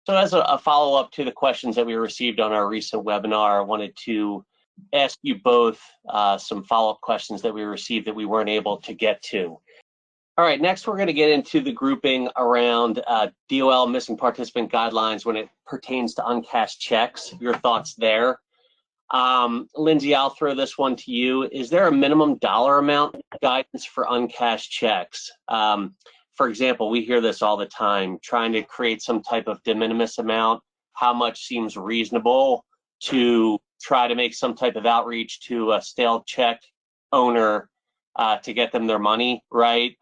So as a follow-up to the questions that we received on our recent webinar, I wanted to ask you both some follow-up questions that we received that we weren't able to get to. All right, next we're going to get into the grouping around DOL missing participant guidelines when it pertains to uncashed checks. Your thoughts there? Lindsay, I'll throw this one to you. Is there a minimum dollar amount guidance for uncashed checks? For example, we hear this all the time, trying to create some type of de minimis amount. How much seems reasonable to try to make some type of outreach to a stale check owner to get them their money, right?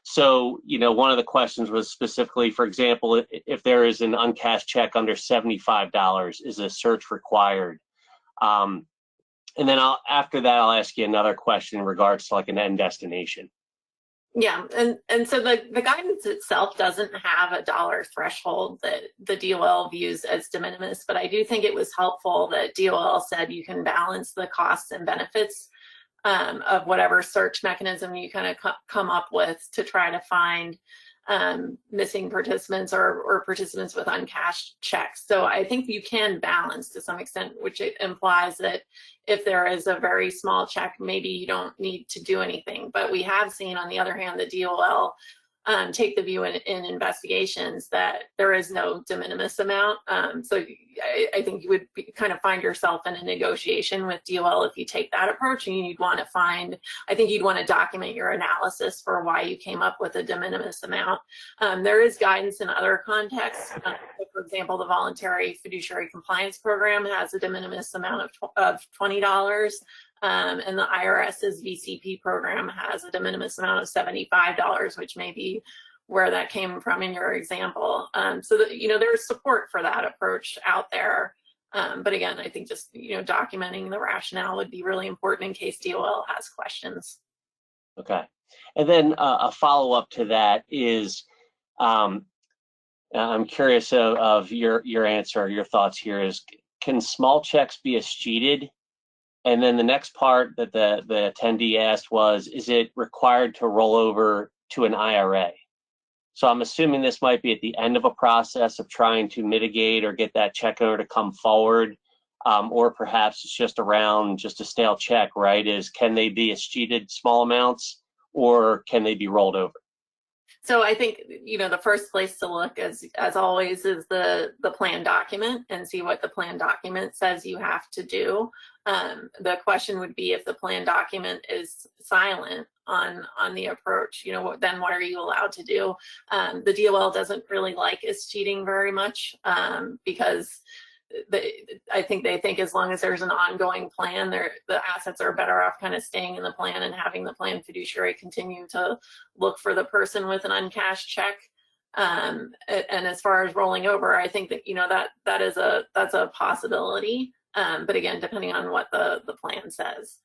So, one of the questions was specifically, for example, if there is an uncashed check under $75, is a search required? And then after that, I'll ask you another question in regards to like an end destination. Yeah, and so the guidance itself doesn't have a dollar threshold that the DOL views as de minimis, but I do think it was helpful that DOL said you can balance the costs and benefits of whatever search mechanism you kind of come up with to try to find missing participants or participants with uncashed checks. So I think you can balance to some extent, which it implies that if there is a very small check, maybe you don't need to do anything. But we have seen, on the other hand, the DOL take the view in investigations that there is no de minimis amount. So I think you would kind of find yourself in a negotiation with DOL if you take that approach, and you'd want to I think you'd want to document your analysis for why you came up with a de minimis amount. There is guidance in other contexts. For example, the Voluntary Fiduciary Compliance Program has a de minimis amount of $20. And the IRS's VCP program has a de minimis amount of $75, which may be where that came from in your example. So that, there's support for that approach out there. But again, I think just, documenting the rationale would be really important in case DOL has questions. Okay. And then a follow-up to that is, I'm curious of your answer, your thoughts here is, can small checks be escheated? And then the next part that the attendee asked was, is it required to roll over to an IRA? So I'm assuming this might be at the end of a process of trying to mitigate or get that check owner to come forward, or perhaps it's just around just a stale check, right? Can they be escheated small amounts, or can they be rolled over? So I think, the first place to look, as always, is the plan document and see what the plan document says you have to do. The question would be, if the plan document is silent on the approach, then what are you allowed to do? The DOL doesn't really like escheating very much because I think they think as long as there's an ongoing plan, the assets are better off kind of staying in the plan and having the plan fiduciary continue to look for the person with an uncashed check. And as far as rolling over, I think that that's a possibility. But again, depending on what the plan says.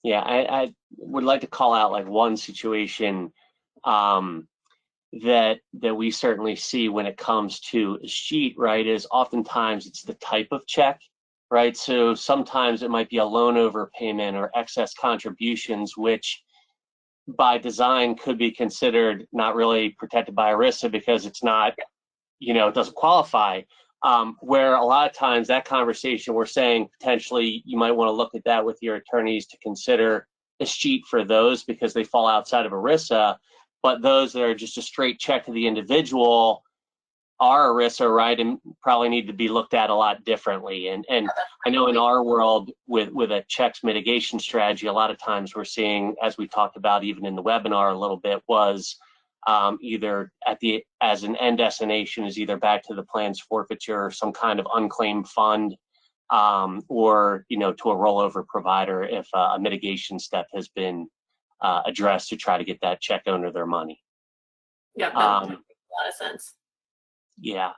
Yeah, I would like to call out like one situation that we certainly see when it comes to escheat, right, is oftentimes it's the type of check, right? So sometimes it might be a loan overpayment or excess contributions, which by design could be considered not really protected by ERISA because it's not, it doesn't qualify. Where a lot of times that conversation, we're saying potentially you might want to look at that with your attorneys to consider escheat for those because they fall outside of ERISA. But those that are just a straight check to the individual are ERISA, right, and probably need to be looked at a lot differently. And I know in our world with a checks mitigation strategy, a lot of times we're seeing, as we talked about even in the webinar a little bit, was either as an end destination is either back to the plan's forfeiture or some kind of unclaimed fund, or to a rollover provider if a mitigation step has been addressed to try to get that check owner their money. Yeah, that makes a lot of sense. Yeah.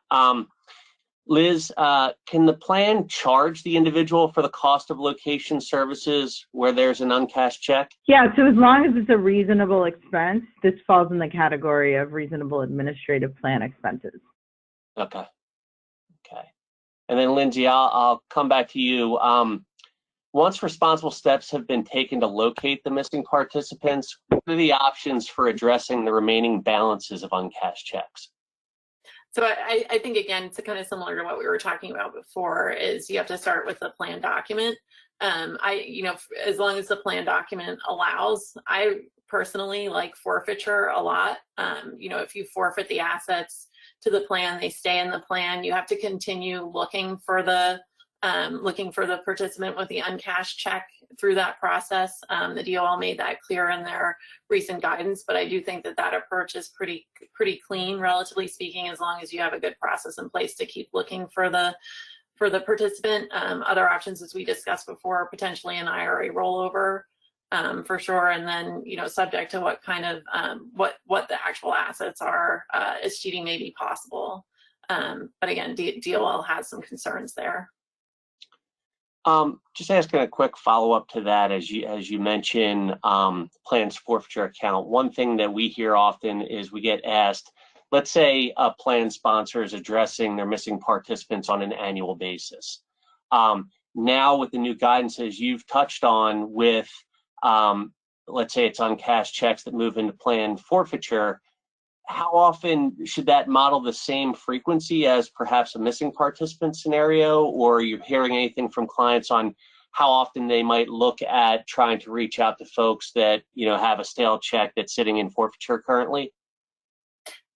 Liz, can the plan charge the individual for the cost of location services where there's an uncashed check? Yeah, so as long as it's a reasonable expense, this falls in the category of reasonable administrative plan expenses. Okay. Okay. And then Lindsay, I'll come back to you. Once responsible steps have been taken to locate the missing participants, what are the options for addressing the remaining balances of uncashed checks? So I think, again, it's kind of similar to what we were talking about before, is you have to start with the plan document. As long as the plan document allows, I personally like forfeiture a lot. If you forfeit the assets to the plan, they stay in the plan. You have to continue looking for the participant with the uncashed check through that process. The DOL made that clear in their recent guidance, but I do think that approach is pretty clean, relatively speaking, as long as you have a good process in place to keep looking for the participant. Other options, as we discussed before, potentially an IRA rollover, for sure, and then subject to what kind of what the actual assets are, escheating may be possible. But again, DOL has some concerns there. Just asking a quick follow-up to that, as you mention plan's forfeiture account. One thing that we hear often is we get asked, let's say a plan sponsor is addressing their missing participants on an annual basis. Now with the new guidance, as you've touched on, with let's say it's uncashed checks that move into plan forfeiture, how often should that model the same frequency as perhaps a missing participant scenario, or are you hearing anything from clients on how often they might look at trying to reach out to folks that have a stale check that's sitting in forfeiture currently?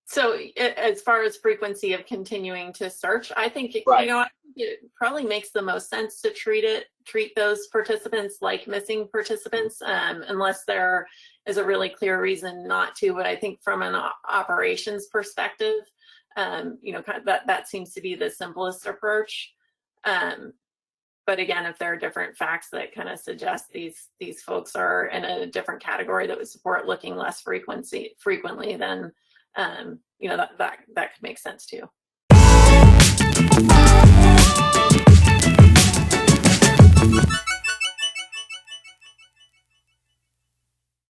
So as far as frequency of continuing to search, I think Right. it probably makes the most sense to treat those participants like missing participants, unless there is a really clear reason not to. But I think from an operations perspective, that seems to be the simplest approach. But again, if there are different facts that kind of suggest these folks are in a different category that would support looking less frequently, then that could make sense too.